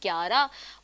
11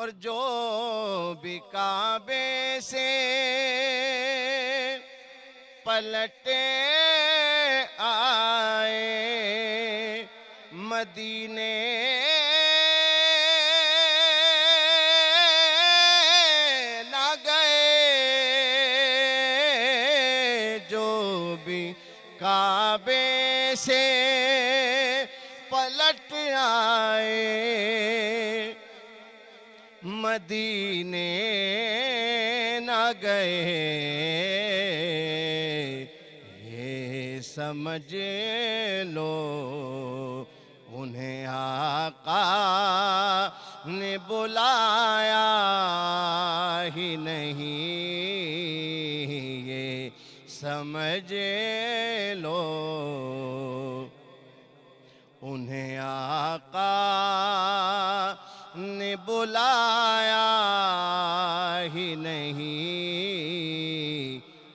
اور جو بھی کعبے سے پلٹے آئے مدینے نہ گئے، جو بھی کعبے سے پلٹ آئے مدینے نہ گئے، یہ سمجھ لو انہیں آقا نے بلایا ہی نہیں، یہ سمجھ لو انہیں آقا نے بلایا ہی نہیں،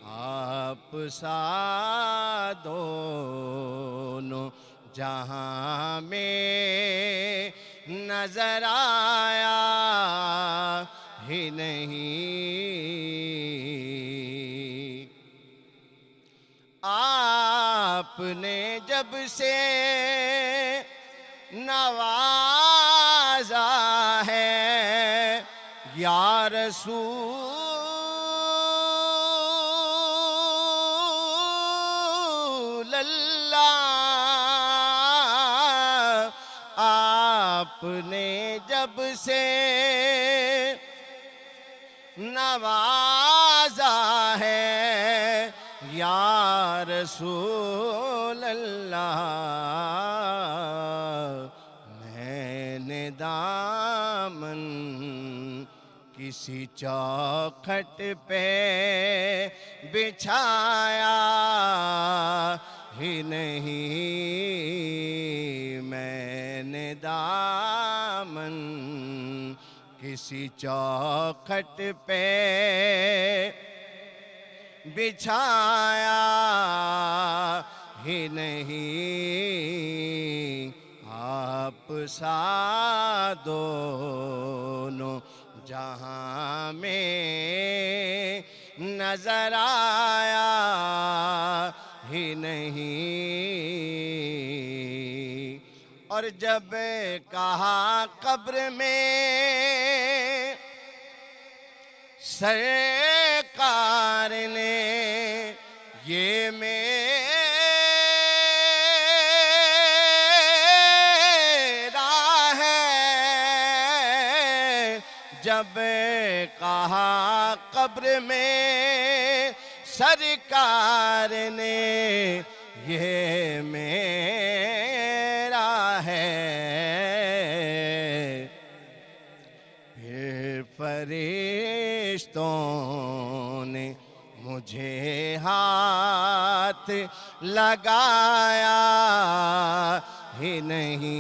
آپ سا دونوں جہاں میں نظر آیا ہی نہیں، آپ نے جب سے نوازا ہے یا رسول اللہ، آپ نے جب سے نوازا ہے یا رسول اللہ، میں نے دامن کسی چوکھٹ پہ بچھایا ہی نہیں، میں نے دامن کسی چوکھٹ پہ بچھایا ہی نہیں، آپ سا دونوں جہاں میں نظر آیا ہی نہیں، اور جب کہا قبر میں سرکار نے یہ میرا ہے، جب کہا قبر میں سرکار نے یہ میرا ہے، پھر فرشتوں نے مجھے ہاتھ لگایا ہی نہیں،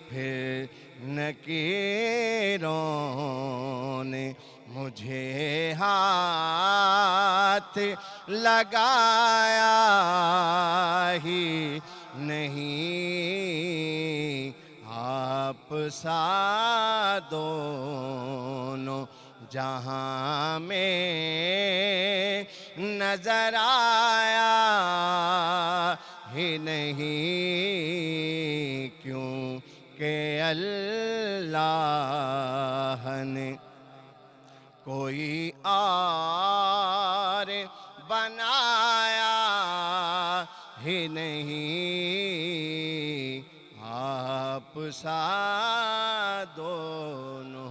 پھر نکیروں نے مجھے ہاتھ لگایا ہی نہیں، آپ سا دونوں جہاں میں نظر آیا ہی نہیں، کیونکہ اللہ نے کوئی اور بنایا ہی نہیں، آپ سا دونوں۔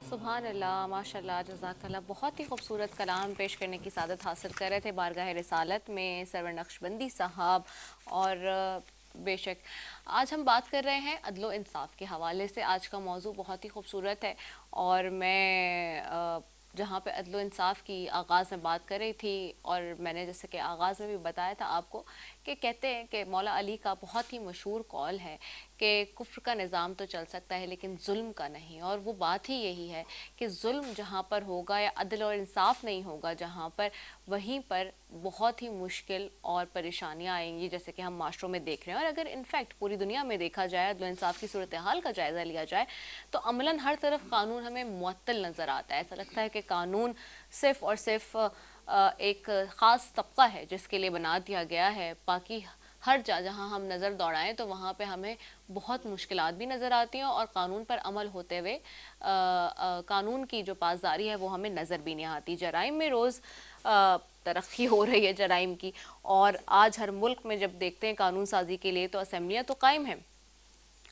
سبحان اللہ، ماشاء اللہ، جزاک اللہ، بہت ہی خوبصورت کلام پیش کرنے کی سعادت حاصل کر رہے تھے بارگاہ رسالت میں سرور نقشبندی صاحب۔ اور بے شک آج ہم بات کر رہے ہیں عدل و انصاف کے حوالے سے، آج کا موضوع بہت ہی خوبصورت ہے، اور میں جہاں پہ عدل و انصاف کی آغاز میں بات کر رہی تھی، اور میں نے جیسے کہ آغاز میں بھی بتایا تھا آپ کو کہ کہتے ہیں کہ مولا علی کا بہت ہی مشہور قول ہے کہ کفر کا نظام تو چل سکتا ہے لیکن ظلم کا نہیں، اور وہ بات ہی یہی ہے کہ ظلم جہاں پر ہوگا یا عدل اور انصاف نہیں ہوگا جہاں پر، وہیں پر بہت ہی مشکل اور پریشانیاں آئیں گی، جیسے کہ ہم معاشروں میں دیکھ رہے ہیں۔ اور اگر انفیکٹ پوری دنیا میں دیکھا جائے، عدل و انصاف کی صورتحال کا جائزہ لیا جائے، تو عملاً ہر طرف قانون ہمیں معطل نظر آتا ہے۔ ایسا لگتا ہے کہ قانون صرف اور صرف ایک خاص طبقہ ہے جس کے لیے بنا دیا گیا ہے، باقی ہر جہاں ہم نظر دوڑائیں تو وہاں پہ ہمیں بہت مشکلات بھی نظر آتی ہیں، اور قانون پر عمل ہوتے ہوئے قانون کی جو پاسداری ہے وہ ہمیں نظر بھی نہیں آتی۔ جرائم میں روز ترقی ہو رہی ہے جرائم کی، اور آج ہر ملک میں جب دیکھتے ہیں قانون سازی کے لیے تو اسمبلیاں تو قائم ہیں،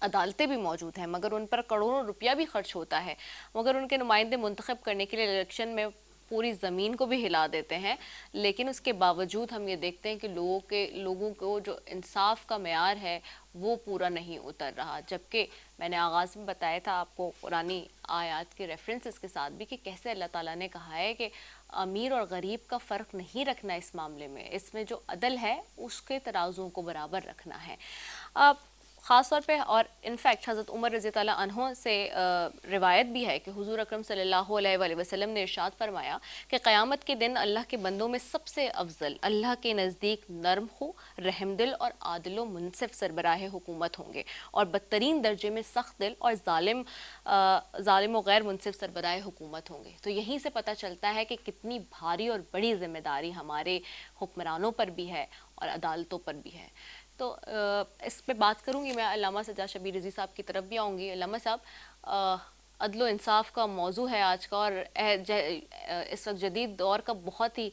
عدالتیں بھی موجود ہیں، مگر ان پر کروڑوں روپیہ بھی خرچ ہوتا ہے، مگر ان کے نمائندے منتخب کرنے کے لیے الیکشن میں پوری زمین کو بھی ہلا دیتے ہیں، لیکن اس کے باوجود ہم یہ دیکھتے ہیں کہ لوگوں کو جو انصاف کا معیار ہے وہ پورا نہیں اتر رہا۔ جبکہ میں نے آغاز میں بتایا تھا آپ کو قرآنی آیات کے ریفرنسز کے ساتھ بھی کہ کیسے اللہ تعالیٰ نے کہا ہے کہ امیر اور غریب کا فرق نہیں رکھنا اس معاملے میں، اس میں جو عدل ہے اس کے ترازوں کو برابر رکھنا ہے۔ خاص طور پہ، اور انفیکٹ حضرت عمر رضی اللہ عنہ سے روایت بھی ہے کہ حضور اکرم صلی اللہ علیہ وآلہ وسلم نے ارشاد فرمایا کہ قیامت کے دن اللہ کے بندوں میں سب سے افضل اللہ کے نزدیک نرم خو، رحم دل اور عادل و منصف سربراہ حکومت ہوں گے، اور بدترین درجے میں سخت دل اور ظالم و غیر منصف سربراہ حکومت ہوں گے۔ تو یہیں سے پتہ چلتا ہے کہ کتنی بھاری اور بڑی ذمہ داری ہمارے حکمرانوں پر بھی ہے اور عدالتوں پر بھی ہے۔ تو اس پہ بات کروں گی، میں علامہ سجاد شبیر رضوی صاحب کی طرف بھی آؤں گی۔ علامہ صاحب، عدل و انصاف کا موضوع ہے آج کا، اور اس وقت جدید دور کا بہت ہی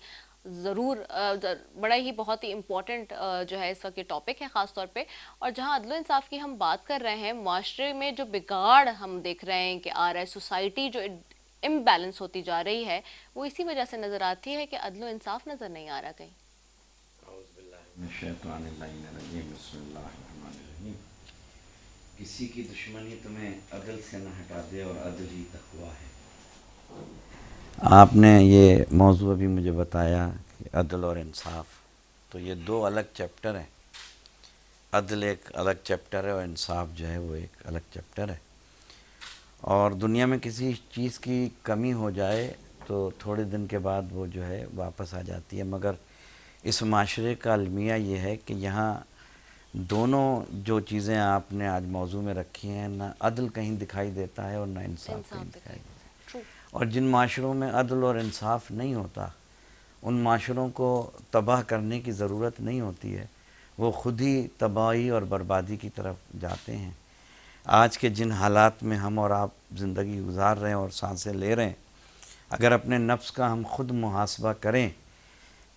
بہت ہی امپورٹنٹ جو ہے اس وقت یہ ٹاپک ہے خاص طور پہ، اور جہاں عدل و انصاف کی ہم بات کر رہے ہیں، معاشرے میں جو بگاڑ ہم دیکھ رہے ہیں کہ آ رہا ہے، سوسائٹی جو امبیلنس ہوتی جا رہی ہے، وہ اسی وجہ سے نظر آتی ہے کہ عدل و انصاف نظر نہیں آ رہا کہیں۔ الشیطان اللعین الرجیم، بسم اللہ الرحمن الرحیم۔ کسی کی دشمنی تمہیں عدل سے نہ ہٹا دے، اور عدل ہی تقویٰ ہے۔ آپ نے یہ موضوع ابھی مجھے بتایا کہ عدل اور انصاف، تو یہ دو الگ چیپٹر ہیں۔ عدل ایک الگ چیپٹر ہے اور انصاف جو ہے وہ ایک الگ چیپٹر ہے۔ اور دنیا میں کسی چیز کی کمی ہو جائے تو تھوڑے دن کے بعد وہ جو ہے واپس آ جاتی ہے، مگر اس معاشرے کا المیہ یہ ہے کہ یہاں دونوں جو چیزیں آپ نے آج موضوع میں رکھی ہیں، نہ عدل کہیں دکھائی دیتا ہے اور نہ انصاف کہیں دکھائی دیتا ہے۔ اور جن معاشروں میں عدل اور انصاف نہیں ہوتا، ان معاشروں کو تباہ کرنے کی ضرورت نہیں ہوتی ہے، وہ خود ہی تباہی اور بربادی کی طرف جاتے ہیں۔ آج کے جن حالات میں ہم اور آپ زندگی گزار رہے ہیں اور سانسیں لے رہے ہیں، اگر اپنے نفس کا ہم خود محاسبہ کریں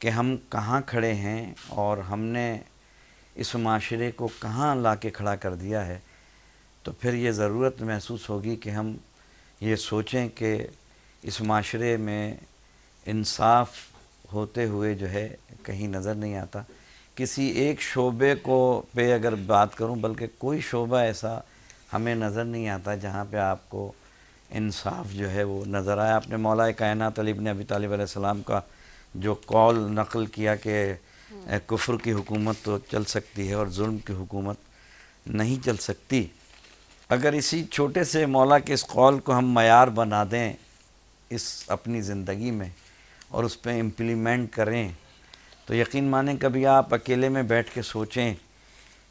کہ ہم کہاں کھڑے ہیں اور ہم نے اس معاشرے کو کہاں لا کے کھڑا کر دیا ہے، تو پھر یہ ضرورت محسوس ہوگی کہ ہم یہ سوچیں کہ اس معاشرے میں انصاف ہوتے ہوئے جو ہے کہیں نظر نہیں آتا۔ کسی ایک شعبے پہ اگر بات کروں، بلکہ کوئی شعبہ ایسا ہمیں نظر نہیں آتا جہاں پہ آپ کو انصاف جو ہے وہ نظر آیا۔ آپ نے مولا کائنات علی بن ابی طالب علیہ السلام کا جو قول نقل کیا کہ کفر کی حکومت تو چل سکتی ہے اور ظلم کی حکومت نہیں چل سکتی، اگر اسی چھوٹے سے مولا کے اس قول کو ہم معیار بنا دیں اس اپنی زندگی میں اور اس پہ امپلیمنٹ کریں، تو یقین مانیں کبھی آپ اکیلے میں بیٹھ کے سوچیں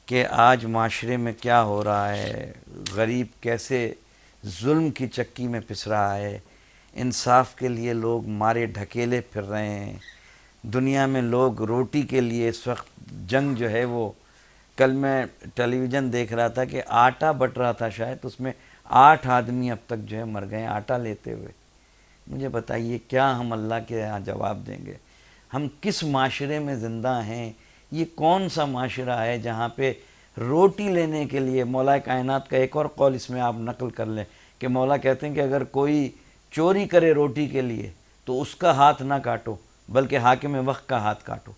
کہ آج معاشرے میں کیا ہو رہا ہے، غریب کیسے ظلم کی چکی میں پس رہا ہے، انصاف کے لیے لوگ مارے ڈھکیلے پھر رہے ہیں، دنیا میں لوگ روٹی کے لیے اس وقت جنگ جو ہے وہ، کل میں ٹیلی ویژن دیکھ رہا تھا کہ آٹا بٹ رہا تھا، شاید اس میں 8 آدمی اب تک جو ہے مر گئے آٹا لیتے ہوئے۔ مجھے بتائیے کیا ہم اللہ کے یہاں جواب دیں گے؟ ہم کس معاشرے میں زندہ ہیں؟ یہ کون سا معاشرہ ہے جہاں پہ روٹی لینے کے لیے، مولا کائنات کا ایک اور قول اس میں آپ نقل کر لیں کہ مولا کہتے ہیں کہ اگر کوئی چوری کرے روٹی کے لیے تو اس کا ہاتھ نہ کاٹو بلکہ حاکم وقت کا ہاتھ کاٹو،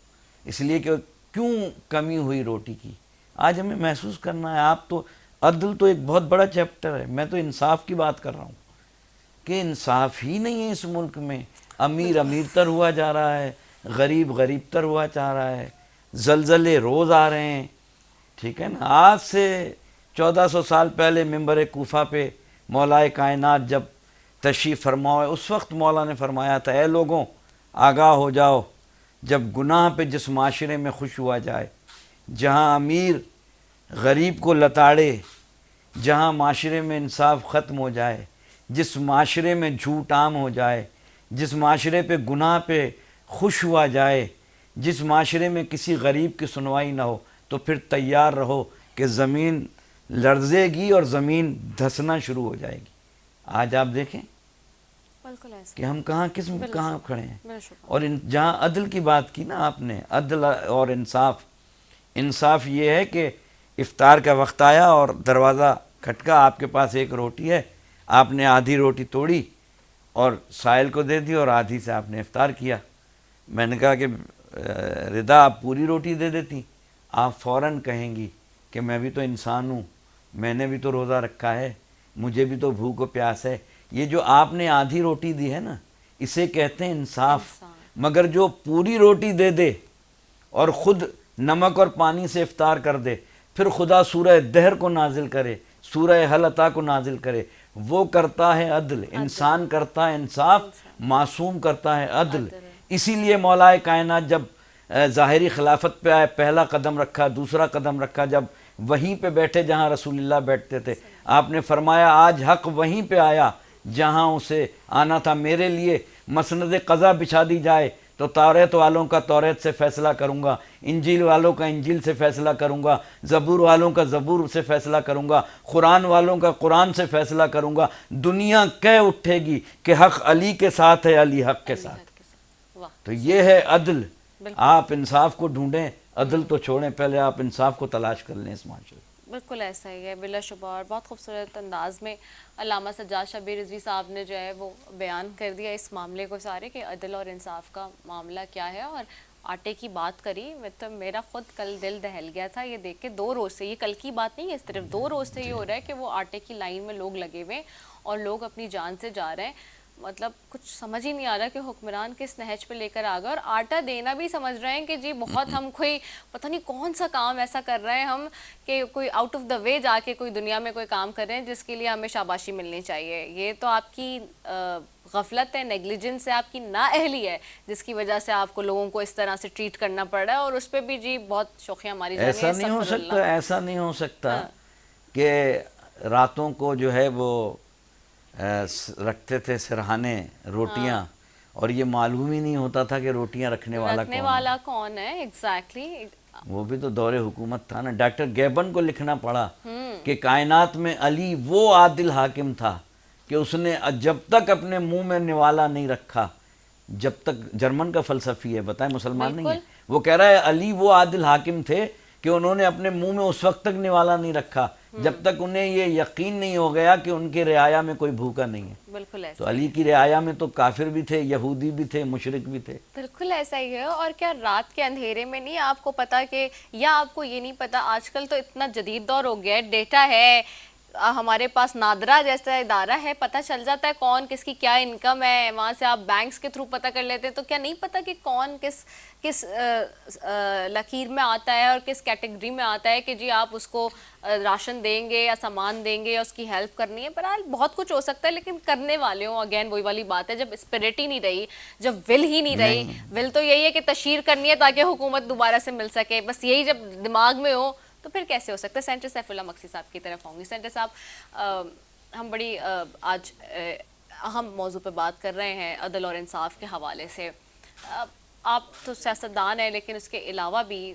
اس لیے کہ کیوں کمی ہوئی روٹی کی۔ آج ہمیں محسوس کرنا ہے، آپ تو عدل تو ایک بہت بڑا چیپٹر ہے، میں تو انصاف کی بات کر رہا ہوں کہ انصاف ہی نہیں ہے اس ملک میں۔ امیر امیر تر ہوا جا رہا ہے، غریب غریب تر ہوا جا رہا ہے، زلزلے روز آ رہے ہیں، ٹھیک ہے نا. آج سے 1400 سال پہلے منبر کوفہ پہ مولا کائنات جب تشریف فرما ہوئے، اس وقت مولا نے فرمایا تھا اے لوگوں آگاہ ہو جاؤ، جب گناہ پہ جس معاشرے میں خوش ہوا جائے، جہاں امیر غریب کو لتاڑے، جہاں معاشرے میں انصاف ختم ہو جائے، جس معاشرے میں جھوٹ عام ہو جائے، جس معاشرے پہ گناہ پہ خوش ہوا جائے، جس معاشرے میں کسی غریب کی سنوائی نہ ہو، تو پھر تیار رہو کہ زمین لرزے گی اور زمین دھسنا شروع ہو جائے گی. آج آپ دیکھیں بالکل ایسا کہ ہم کہاں کہاں کھڑے ہیں. بالکل. اور جہاں عدل کی بات کی نا آپ نے، عدل اور انصاف یہ ہے کہ افطار کا وقت آیا اور دروازہ کھٹکا، آپ کے پاس ایک روٹی ہے، آپ نے آدھی روٹی توڑی اور سائل کو دے دی اور آدھی سے آپ نے افطار کیا. میں نے کہا کہ رضا آپ پوری روٹی دے دیتی، آپ فوراً کہیں گی کہ میں بھی تو انسان ہوں، میں نے بھی تو روزہ رکھا ہے، مجھے بھی تو بھوک و پیاس ہے. یہ جو آپ نے آدھی روٹی دی ہے نا، اسے کہتے ہیں انصاف. مگر جو پوری روٹی دے دے اور خود نمک اور پانی سے افطار کر دے، پھر خدا سورہ دہر کو نازل کرے، سورہ حل عطا کو نازل کرے، وہ کرتا ہے عدل. انسان کرتا ہے انصاف، معصوم کرتا ہے عدل. اسی لیے مولا کائنات جب ظاہری خلافت پہ آئے، پہلا قدم رکھا، دوسرا قدم رکھا جب وہیں پہ بیٹھے جہاں رسول اللہ بیٹھتے تھے. آپ نے فرمایا آج حق وہیں پہ آیا جہاں اسے آنا تھا. میرے لیے مسند قضا بچھا دی جائے تو توریت والوں کا توریت سے فیصلہ کروں گا، انجیل والوں کا انجیل سے فیصلہ کروں گا، زبور والوں کا زبور سے فیصلہ کروں گا، قرآن والوں کا قرآن سے فیصلہ کروں گا. دنیا کہہ اٹھے گی کہ حق علی کے ساتھ ہے، علی حق کے ساتھ. تو یہ ہے عدل. آپ انصاف کو ڈھونڈیں، عدل تو چھوڑیں، پہلے آپ انصاف کو تلاش کر لیں اس معاشرے. بالکل ایسا ہی ہے بلا شبہ. اور بہت خوبصورت انداز میں علامہ سجاد شبیر رضوی صاحب نے جو ہے وہ بیان کر دیا اس معاملے کو سارے کہ عدل اور انصاف کا معاملہ کیا ہے. اور آٹے کی بات کری، مطلب میرا خود کل دل دہل گیا تھا یہ دیکھ کے. 2 روز سے، یہ کل کی بات نہیں ہے، صرف 2 روز سے یہ ہو رہا ہے کہ وہ آٹے کی لائن میں لوگ لگے ہوئے اور لوگ اپنی جان سے جا رہے ہیں. مطلب کچھ سمجھ ہی نہیں آ رہا کہ حکمران کس نہج پہ لے کر آ گئے. اور آٹا دینا بھی سمجھ رہے ہیں کہ جی بہت ہم کوئی پتہ نہیں کون سا کام ایسا کر رہے ہیں ہم کہ کوئی آؤٹ آف دا وے جا کے کوئی دنیا میں کوئی کام کر رہے ہیں جس کے لیے ہمیں شاباشی ملنی چاہیے. یہ تو آپ کی غفلت ہے، نیگلیجنس ہے، آپ کی نااہلی ہے جس کی وجہ سے آپ کو لوگوں کو اس طرح سے ٹریٹ کرنا پڑ رہا ہے. اور اس پہ بھی جی بہت شوخیاں ماری جا رہی ہیں. ایسا نہیں ہو سکتا کہ راتوں کو جو ہے وہ رکھتے تھے سرہانے روٹیاں اور یہ معلوم ہی نہیں ہوتا تھا کہ روٹیاں رکھنے والا کون ہے. ایگزیکٹلی. وہ بھی تو دور حکومت تھا نا. ڈاکٹر گیبن کو لکھنا پڑا کہ کائنات میں علی وہ عادل حاکم تھا کہ اس نے جب تک اپنے منہ میں نوالا نہیں رکھا، جب تک، جرمن کا فلسفی ہے، بتائیں مسلمان نہیں ہے، وہ کہہ رہا ہے علی وہ عادل حاکم تھے کہ انہوں نے اپنے منہ میں اس وقت تک نوالا نہیں رکھا جب تک انہیں یہ یقین نہیں ہو گیا کہ ان کی رعایا میں کوئی بھوکا نہیں ہے. بالکل ایسا. تو علی کی رعایا میں تو کافر بھی تھے، یہودی بھی تھے، مشرک بھی تھے. بالکل ایسا ہی ہے. اور کیا رات کے اندھیرے میں نہیں آپ کو پتا کہ، یا آپ کو یہ نہیں پتا، آج کل تو اتنا جدید دور ہو گیا ہے، ڈیٹا ہے ہمارے پاس، نادرا جیسا ادارہ ہے، پتہ چل جاتا ہے کون کس کی کیا انکم ہے. وہاں سے آپ بینکس کے تھرو پتہ کر لیتے ہیں. تو کیا نہیں پتا کہ کون کس لکیر میں آتا ہے اور کس کیٹیگری میں آتا ہے کہ جی آپ اس کو راشن دیں گے یا سامان دیں گے یا اس کی ہیلپ کرنی ہے. بہرحال بہت کچھ ہو سکتا ہے لیکن کرنے والے ہوں. اگین وہی والی بات ہے، جب اسپرٹ ہی نہیں رہی، جب ول ہی نہیں رہی. ول تو یہی ہے کہ تشہیر کرنی ہے تاکہ حکومت دوبارہ سے مل سکے، بس یہی جب دماغ میں ہو تو پھر کیسے ہو سکتا ہے. سینٹر سیف اللہ مقصی صاحب کی طرف ہوں گی. سینٹر صاحب، ہم بڑی آج اہم موضوع پہ بات کر رہے ہیں عدل اور انصاف کے حوالے سے. آپ تو سیاستدان ہیں لیکن اس کے علاوہ بھی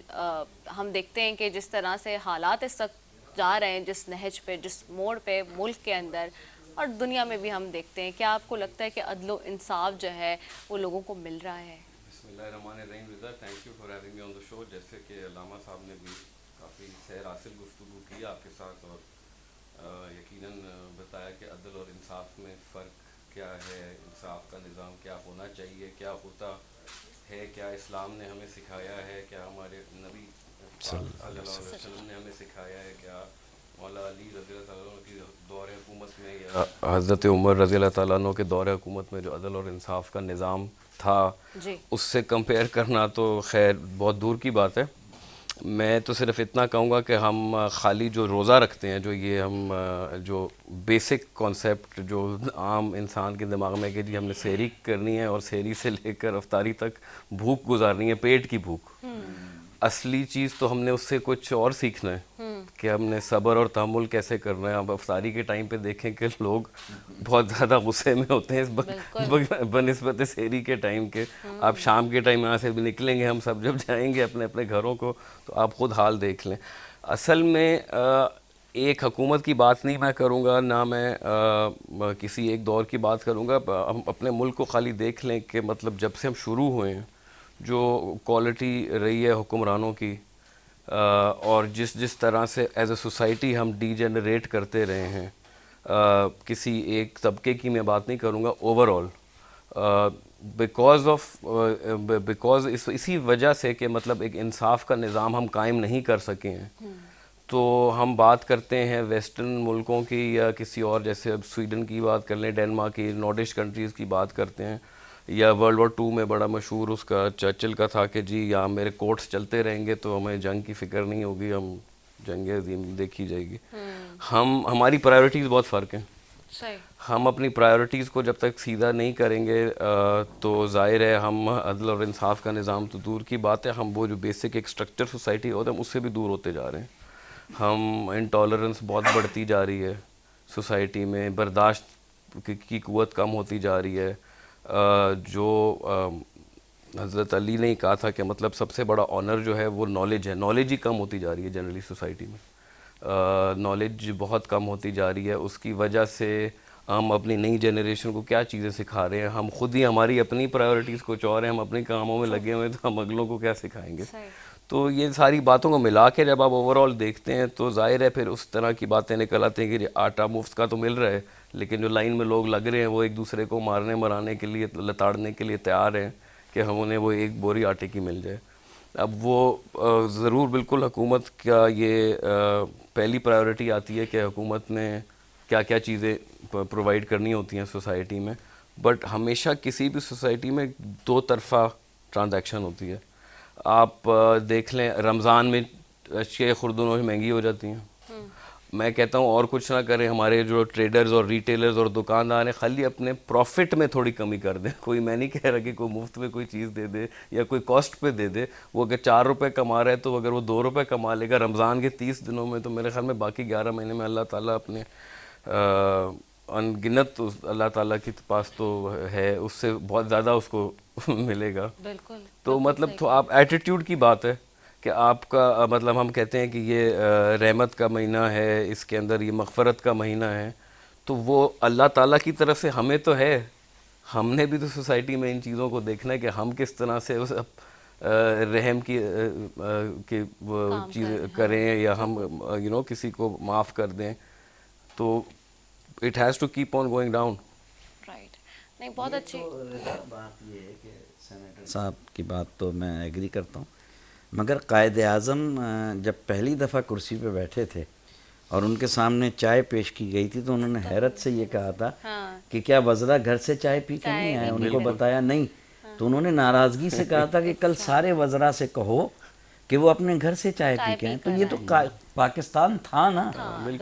ہم دیکھتے ہیں کہ جس طرح سے حالات اس وقت جا رہے ہیں، جس نہج پہ، جس موڑ پہ ملک کے اندر اور دنیا میں بھی ہم دیکھتے ہیں، کیا آپ کو لگتا ہے کہ عدل و انصاف جو ہے وہ لوگوں کو مل رہا ہے؟ بسم اللہ الرحمن الرحیم. Raza, thank you for having me on the show. جیسے کہ علامہ صاحب نے بھی کافی سیر حاصل گفتگو کی آپ کے ساتھ اور یقیناً بتایا کہ عدل اور انصاف میں فرق کیا ہے، انصاف کا نظام کیا ہونا چاہیے، کیا ہوتا ہے، کیا اسلام نے ہمیں سکھایا ہے، کیا ہمارے نبی صلی اللہ علیہ وسلم نے ہمیں سکھایا ہے، کیا مولا علی رضی اللہ تعالیٰ عنہ کی دور حکومت میں یا حضرت عمر رضی اللہ تعالیٰ عنہ کے دور حکومت میں جو عدل اور انصاف کا نظام تھا جی، اس سے کمپیئر کرنا تو خیر بہت دور کی بات ہے. میں تو صرف اتنا کہوں گا کہ ہم خالی جو روزہ رکھتے ہیں، جو یہ ہم جو بیسک کانسیپٹ جو عام انسان کے دماغ میں کہ جی ہم نے سحری کرنی ہے اور سحری سے لے کر افطاری تک بھوک گزارنی ہے، پیٹ کی بھوک، اصلی چیز تو ہم نے اس سے کچھ اور سیکھنا ہے کہ ہم نے صبر اور تحمل کیسے کرنا ہے. اب افطاری کے ٹائم پہ دیکھیں کہ لوگ بہت زیادہ غصے میں ہوتے ہیں بنسبت سحری کے ٹائم کے. آپ شام کے ٹائم یہاں سے بھی نکلیں گے، ہم سب جب جائیں گے اپنے اپنے گھروں کو، تو آپ خود حال دیکھ لیں. اصل میں ایک حکومت کی بات نہیں میں کروں گا، نہ میں کسی ایک دور کی بات کروں گا. ہم اپنے ملک کو خالی دیکھ لیں کہ مطلب جب سے ہم شروع ہوئے ہیں جو کوالٹی رہی ہے حکمرانوں کی، اور جس طرح سے ایز اے سوسائٹی ہم ڈی جنریٹ کرتے رہے ہیں، کسی ایک طبقے کی میں بات نہیں کروں گا، اوور آل بیکاز اسی وجہ سے کہ مطلب ایک انصاف کا نظام ہم قائم نہیں کر سکے ہیں. تو ہم بات کرتے ہیں ویسٹرن ملکوں کی یا کسی اور، جیسے اب سویڈن کی بات کر لیں، ڈینمارک کی، نارڈش کنٹریز کی بات کرتے ہیں، یا ورلڈ وار 2 میں بڑا مشہور اس کا چرچل کا تھا کہ جی یہاں میرے کورٹس چلتے رہیں گے تو ہمیں جنگ کی فکر نہیں ہوگی، ہم جنگ عظیم دیکھی جائے گی. ہماری پرائیورٹیز بہت فرق ہیں. ہم اپنی پرائیورٹیز کو جب تک سیدھا نہیں کریں گے تو ظاہر ہے ہم عدل اور انصاف کا نظام تو دور کی بات ہے، ہم وہ جو بیسک ایک اسٹرکچر سوسائٹی ہوتا ہے ہم اس سے بھی دور ہوتے جا رہے ہیں. ہم انٹالرنس بہت بڑھتی جا رہی ہے سوسائٹی میں، برداشت کی قوت کم ہوتی جا رہی ہے. جو حضرت علی نے کہا تھا کہ مطلب سب سے بڑا آنر جو ہے وہ نالج ہے، نالج ہی کم ہوتی جا رہی ہے جنرلی سوسائٹی میں. نالج بہت کم ہوتی جا رہی ہے. اس کی وجہ سے ہم اپنی نئی جنریشن کو کیا چیزیں سکھا رہے ہیں، ہم خود ہی ہماری اپنی پرائیورٹیز کچھ اور ہیں، ہم اپنے کاموں میں لگے ہوئے ہیں، تو ہم اگلوں کو کیا سکھائیں گے. تو یہ ساری باتوں کو ملا کے جب آپ اوور آل دیکھتے ہیں تو ظاہر ہے پھر اس طرح کی باتیں نکل آتی ہیں کہ آٹا مفت کا تو مل رہا ہے، لیکن جو لائن میں لوگ لگ رہے ہیں وہ ایک دوسرے کو مارنے مرانے کے لیے، لتاڑنے کے لیے تیار ہیں کہ ہم انہیں وہ ایک بوری آٹے کی مل جائے. اب وہ ضرور بالکل حکومت کا یہ پہلی پرائیورٹی آتی ہے کہ حکومت نے کیا کیا چیزیں پرووائڈ کرنی ہوتی ہیں سوسائٹی میں، بٹ ہمیشہ کسی بھی سوسائٹی میں دو طرفہ ٹرانزیکشن ہوتی ہے. آپ دیکھ لیں رمضان میں اشیاء خوردنوش مہنگی ہو جاتی ہیں. میں کہتا ہوں اور کچھ نہ کریں، ہمارے جو ٹریڈرز اور ریٹیلرز اور دکاندار ہیں خالی اپنے پروفٹ میں تھوڑی کمی کر دیں. کوئی میں نہیں کہہ رہا کہ کوئی مفت میں کوئی چیز دے دے یا کوئی کاسٹ پہ دے دے. وہ اگر 4 روپے کما رہا ہے تو اگر وہ 2 روپے کما لے گا رمضان کے 30 دنوں میں، تو میرے خیال میں باقی 11 مہینے میں اللہ تعالیٰ اپنے ان گنت اللہ تعالیٰ کے پاس تو ہے، اس سے بہت زیادہ اس کو ملے گا. تو مطلب تو آپ ایٹیٹیوڈ کی بات ہے کہ آپ کا مطلب ہم کہتے ہیں کہ یہ رحمت کا مہینہ ہے، اس کے اندر یہ مغفرت کا مہینہ ہے، تو وہ اللہ تعالیٰ کی طرف سے ہمیں تو ہے. ہم نے بھی تو سوسائٹی میں ان چیزوں کو دیکھنا ہے کہ ہم کس طرح سے اس رحم کی وہ چیزیں کریں یا ہم کسی کو معاف کر دیں. تو it has to keep on going down. Right. نہیں بہت اچھی بات یہ ہے کہ سینیٹر صاحب کی بات تو میں ایگری کرتا ہوں، مگر قائد اعظم جب پہلی دفعہ کرسی پہ بیٹھے تھے اور ان کے سامنے چائے پیش کی گئی تھی تو انہوں نے حیرت سے یہ کہا تھا کہ کیا وزراء گھر سے چائے پی کے نہیں آئے؟ ان کو بتایا نہیں. تو انہوں نے ناراضگی سے کہا تھا کہ کل سارے وزراء سے کہو کہ وہ اپنے گھر سے چائے پی کے آئیں. تو یہ تو پاکستان تھا نا.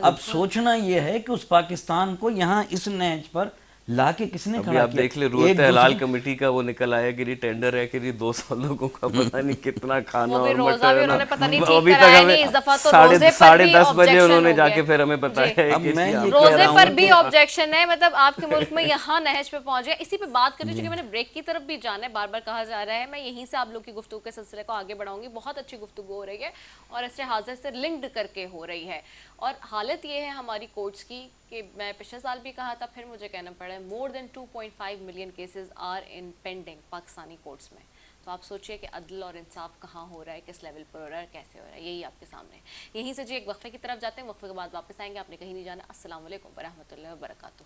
اب سوچنا یہ ہے کہ اس پاکستان کو یہاں اس نہج پر لا کے کس نے کھڑا کیا. آپ دیکھ لیں روت حلال کمیٹی کا وہ نکل آیا کہ ٹینڈر ہے کہ 200 لوگوں کا پتہ نہیں کتنا کھانا اور مٹن، ابھی تک ہمیں 10:30 بجے انہوں نے جا کے پھر ہمیں بتایا ہے کہ روزے پر بھی آبجیکشن ہے. مطلب آپ کے ملک میں یہاں نہج پہ پہنچ گیا. اسی پہ بات کرتے چونکہ میں نے بریک کی طرف بھی جانا ہے، بار بار کہا جا رہا ہے، میں یہیں سے آپ لوگ کی گفتگو کے سلسلے کو آگے بڑھاؤں گی. بہت اچھی گفتگو ہو رہی ہے اور اس سے حاضر سے لنکڈ کر کے ہو رہی ہے. اور حالت یہ ہے ہماری کورٹس کی کہ میں پچھلے سال بھی کہا تھا، پھر مجھے کہنا پڑا ہے، more than 2.5 million cases are in pending Pakistani courts میں. تو آپ سوچئے کہ عدل اور انصاف کہاں ہو رہا ہے، کس لیول پر ہو رہا ہے، کیسے ہو رہا ہے، یہی آپ کے سامنے ہے. یہیں سے جی ایک وقفے کی طرف جاتے ہیں، وقفے کے بعد واپس آئیں گے. آپ نے کہیں نہیں جانا. السلام علیکم ورحمۃ اللہ وبرکاتہ.